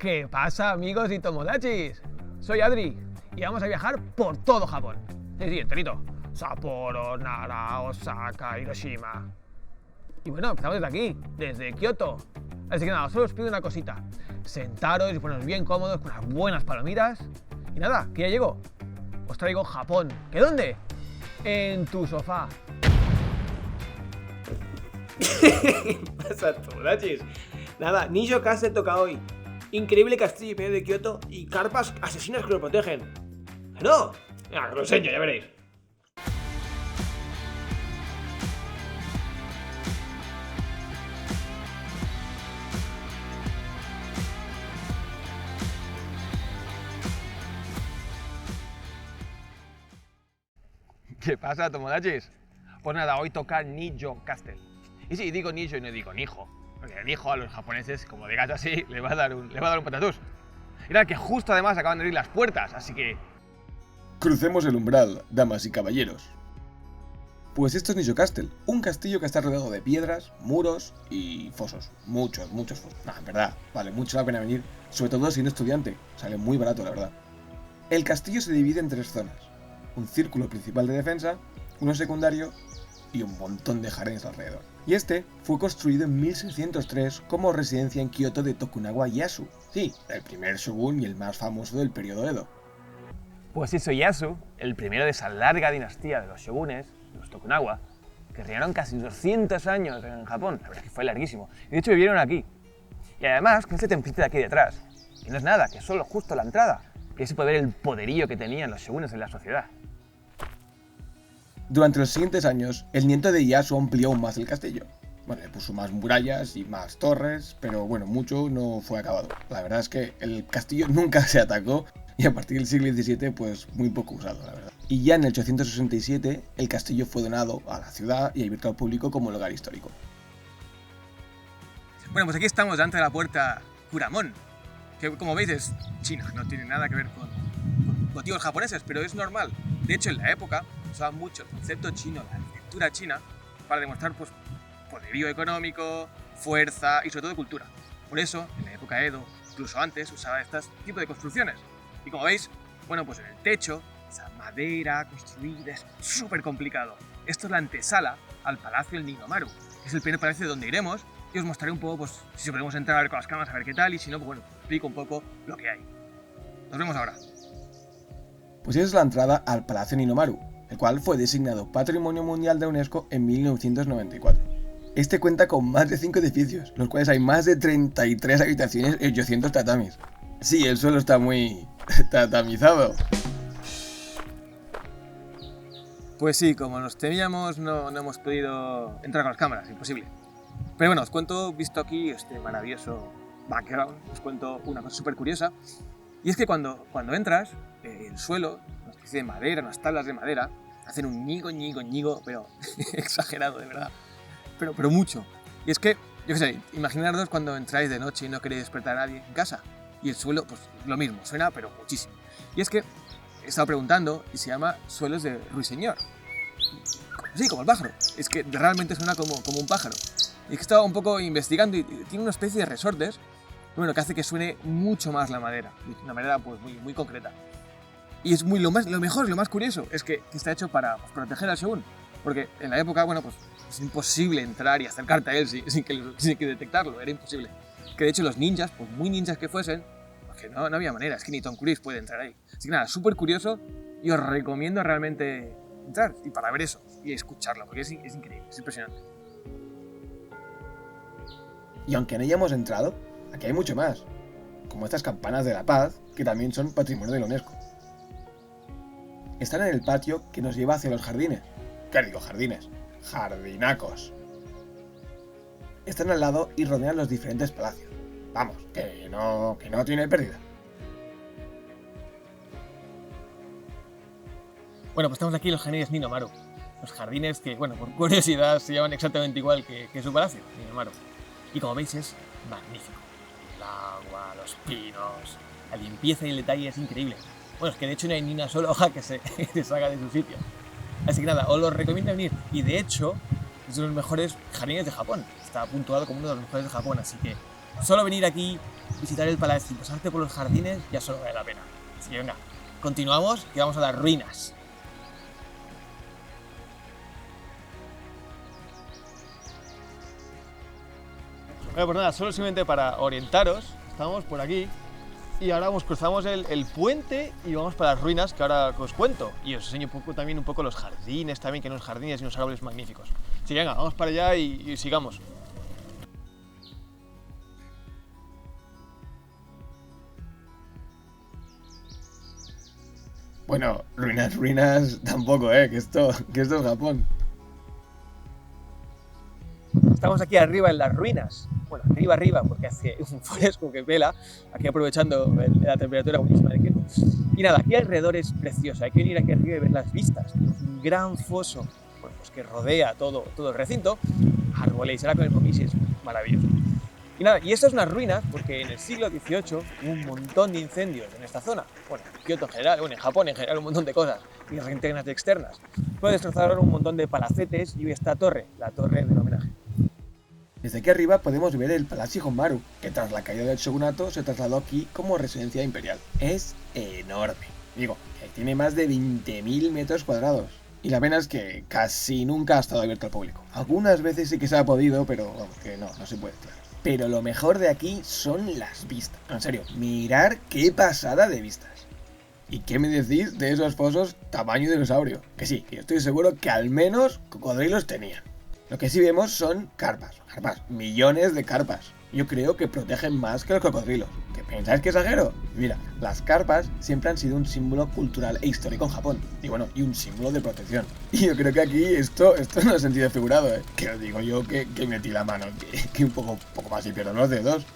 ¿Qué pasa, amigos y tomodachis? Soy Adri y vamos a viajar por todo Japón. Sí, enterito. Sapporo, Nara, Osaka, Hiroshima. Y bueno, empezamos desde aquí, desde Kioto. Así que nada, solo os pido una cosita. Sentaros y poneros bien cómodos con unas buenas palomitas. Y nada, que ya llego. Os traigo Japón. ¿Qué dónde? En tu sofá. ¿Qué pasa, tomodachis? Nada, Nijo Castle toca hoy. Increíble castillo imperial de Kioto y carpas asesinas que lo protegen. ¡No! Venga, os lo enseño, ya veréis. ¿Qué pasa, tomodachis? Pues nada, hoy toca Nijo Castle. Y sí, digo Nijo y no digo Nijo. Porque el Nijo a los japoneses, como digas así, le va a dar un patatús. Y nada, que justo además acaban de abrir las puertas, así que... Crucemos el umbral, damas y caballeros. Pues esto es Nijo Castle, un castillo que está rodeado de piedras, muros y fosos. Muchos fosos. No, en verdad, vale mucho la pena venir, sobre todo siendo estudiante. Sale muy barato, la verdad. El castillo se divide en 3 zonas. Un círculo principal de defensa, uno secundario y un montón de jardines alrededor. Y este fue construido en 1603 como residencia en Kioto de Tokugawa Ieyasu. Sí, el primer shogun y el más famoso del periodo Edo. Pues hizo Ieyasu, el primero de esa larga dinastía de los shogunes, los Tokugawa, que reinaron casi 200 años en Japón. La verdad es que fue larguísimo. Y de hecho vivieron aquí. Y además, con este templito de aquí detrás, que no es nada, que es solo justo la entrada, que se puede ver el poderío que tenían los shogunes en la sociedad. Durante los siguientes años, el nieto de Ieyasu amplió aún más el castillo. Bueno, le puso más murallas y más torres, pero bueno, mucho no fue acabado. La verdad es que el castillo nunca se atacó y a partir del siglo XVII, pues muy poco usado, la verdad. Y ya en el 867, el castillo fue donado a la ciudad y abierto al público como lugar histórico. Bueno, pues aquí estamos delante de la puerta Kuramon, que como veis es china, no tiene nada que ver con motivos japoneses, pero es normal. De hecho, en la época usaba mucho el concepto chino, la arquitectura china, para demostrar pues, poderío económico, fuerza y sobre todo cultura. Por eso, en la época Edo, incluso antes, usaba este tipo de construcciones. Y como veis, bueno, pues en el techo, esa madera construida es súper complicado. Esto es la antesala al Palacio del Nidomaru, que es el primer palacio donde iremos y os mostraré un poco, pues, si podemos entrar a ver con las cámaras, a ver qué tal, y si no, pues bueno, os explico un poco lo que hay. Nos vemos ahora. Pues esa es la entrada al Palacio Nidomaru, el cual fue designado Patrimonio Mundial de UNESCO en 1994. Este cuenta con más de 5 edificios, los cuales hay más de 33 habitaciones y 800 tatamis. Sí, el suelo está muy tatamizado. Pues sí, como nos temíamos, no hemos podido entrar con las cámaras, imposible. Pero bueno, os cuento, visto aquí este maravilloso background, os cuento una cosa súper curiosa. Y es que cuando entras, el suelo, una especie de madera, unas tablas de madera, hacen un ñigo, pero exagerado, de verdad. Pero mucho. Y es que, yo qué sé, imaginaros cuando entráis de noche y no queréis despertar a nadie en casa. Y el suelo, pues lo mismo, suena pero muchísimo. Y es que he estado preguntando y se llama suelos de ruiseñor. Sí, como el pájaro. Es que realmente suena como un pájaro. Y es que estaba un poco investigando y tiene una especie de resortes, bueno, que hace que suene mucho más la madera. De una manera pues muy concreta. Y es lo mejor, lo más curioso, es que está hecho para pues, proteger al shogun. Porque en la época, bueno, pues es imposible entrar y acercarte a él sin que detectarlo, era imposible. Que de hecho los ninjas, pues muy ninjas que fuesen, porque no había manera, es que ni Tom Cruise puede entrar ahí. Así que nada, súper curioso y os recomiendo realmente entrar y para ver eso y escucharlo, porque es increíble, es impresionante. Y aunque no hayamos entrado, aquí hay mucho más, como estas campanas de la paz, que también son patrimonio de la UNESCO. Están en el patio que nos lleva hacia los jardines. ¿Qué digo jardines? Jardinacos. Están al lado y rodean los diferentes palacios. Vamos, que no tiene pérdida. Bueno, pues estamos aquí en los jardines Nidomaru. Los jardines que, bueno, por curiosidad se llaman exactamente igual que su palacio, Nidomaru. Y como veis es magnífico. El agua, los pinos, la limpieza y el detalle es increíble. Bueno, es que de hecho no hay ni una sola hoja que se salga de su sitio. Así que nada, os lo recomiendo venir. Y de hecho, es de los mejores jardines de Japón. Está puntuado como uno de los mejores de Japón, así que Solo venir aquí, visitar el palacio y pasarte por los jardines ya solo vale la pena. Así que venga, continuamos y vamos a las ruinas. Bueno, pues nada, solo simplemente para orientaros, estamos por aquí y ahora cruzamos el puente y vamos para las ruinas que ahora os cuento. Y os enseño también un poco los jardines, también que hay unos jardines y unos árboles magníficos. Así que venga, vamos para allá y sigamos. Bueno, ruinas tampoco, que esto es Japón. Estamos aquí arriba en las ruinas. Bueno, arriba, porque hace un fresco que pela, aquí aprovechando la temperatura buenísima de Kioto. Y nada, aquí alrededor es precioso, hay que venir aquí arriba y ver las vistas. Un gran foso pues que rodea todo el recinto, árboles, ahora con el Momiji es maravilloso. Y nada, y esto es unas ruinas porque en el siglo XVIII hubo un montón de incendios en esta zona. Bueno, en Kioto en general, bueno, en Japón en general un montón de cosas, internas y externas. Pues destrozaron un montón de palacetes y esta torre, la torre del homenaje. Desde aquí arriba podemos ver el Palacio Honmaru, que tras la caída del shogunato se trasladó aquí como residencia imperial. Es enorme. Digo, que tiene más de 20.000 metros cuadrados. Y la pena es que casi nunca ha estado abierto al público. Algunas veces sí que se ha podido, pero vamos, que no se puede, claro. Pero lo mejor de aquí son las vistas. En serio, mirar qué pasada de vistas. ¿Y qué me decís de esos fosos tamaño dinosaurio? Que sí, que yo estoy seguro que al menos cocodrilos tenían. Lo que sí vemos son carpas, millones de carpas. Yo creo que protegen más que los cocodrilos. ¿Qué pensáis que exagero? Mira, las carpas siempre han sido un símbolo cultural e histórico en Japón. Y bueno, y un símbolo de protección. Y yo creo que aquí esto no es sentido figurado, Que os digo yo que metí la mano, que un poco más y pierdo los dedos.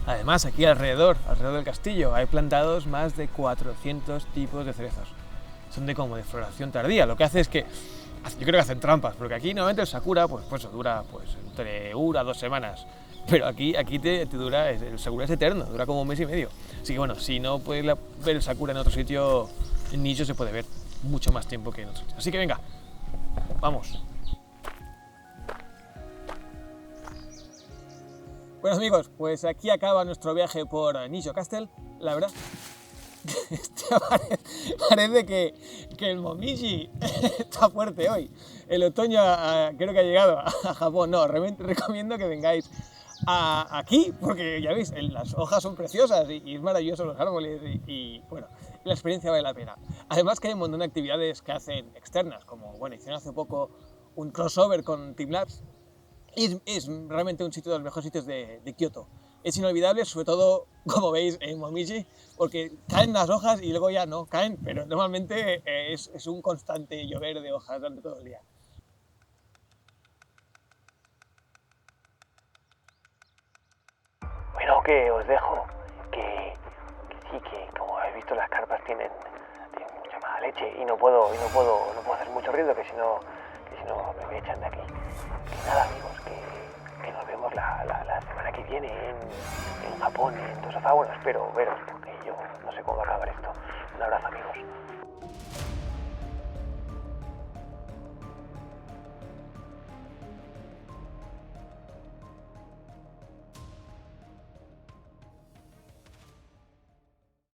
Además, aquí alrededor del castillo, hay plantados más de 400 tipos de cerezos. Son de floración tardía. Lo que hace es que, yo creo que hacen trampas, porque aquí normalmente el sakura pues dura entre 1 a 2 semanas. Pero aquí te dura, el sakura es eterno, dura como 1 mes y medio. Así que bueno, si no puedes ver el sakura en otro sitio, en Nijo se puede ver mucho más tiempo que en otro sitio. Así que venga, vamos. Bueno amigos, pues aquí acaba nuestro viaje por Nijo Castle. La verdad, parece que el Momiji está fuerte hoy. El otoño creo que ha llegado a Japón. No, realmente recomiendo que vengáis aquí, porque ya veis, las hojas son preciosas y es maravilloso los árboles y bueno, la experiencia vale la pena. Además que hay un montón de actividades que hacen externas, como bueno, hicieron hace poco un crossover con Team Labs. Es realmente un sitio de los mejores sitios de Kioto. Es inolvidable, sobre todo, como veis, en Momiji, porque caen las hojas y luego ya no caen, pero normalmente es un constante llover de hojas durante todo el día. Bueno, que os dejo. Que sí, que como habéis visto, las carpas tienen mucha mala leche y no puedo hacer mucho ruido, que si no me echan de aquí. Que nada, amigos, que nos vemos la semana que viene en Japón, en Tosafa. Bueno, espero veros, porque yo no sé cómo va a acabar esto. Un abrazo, amigos.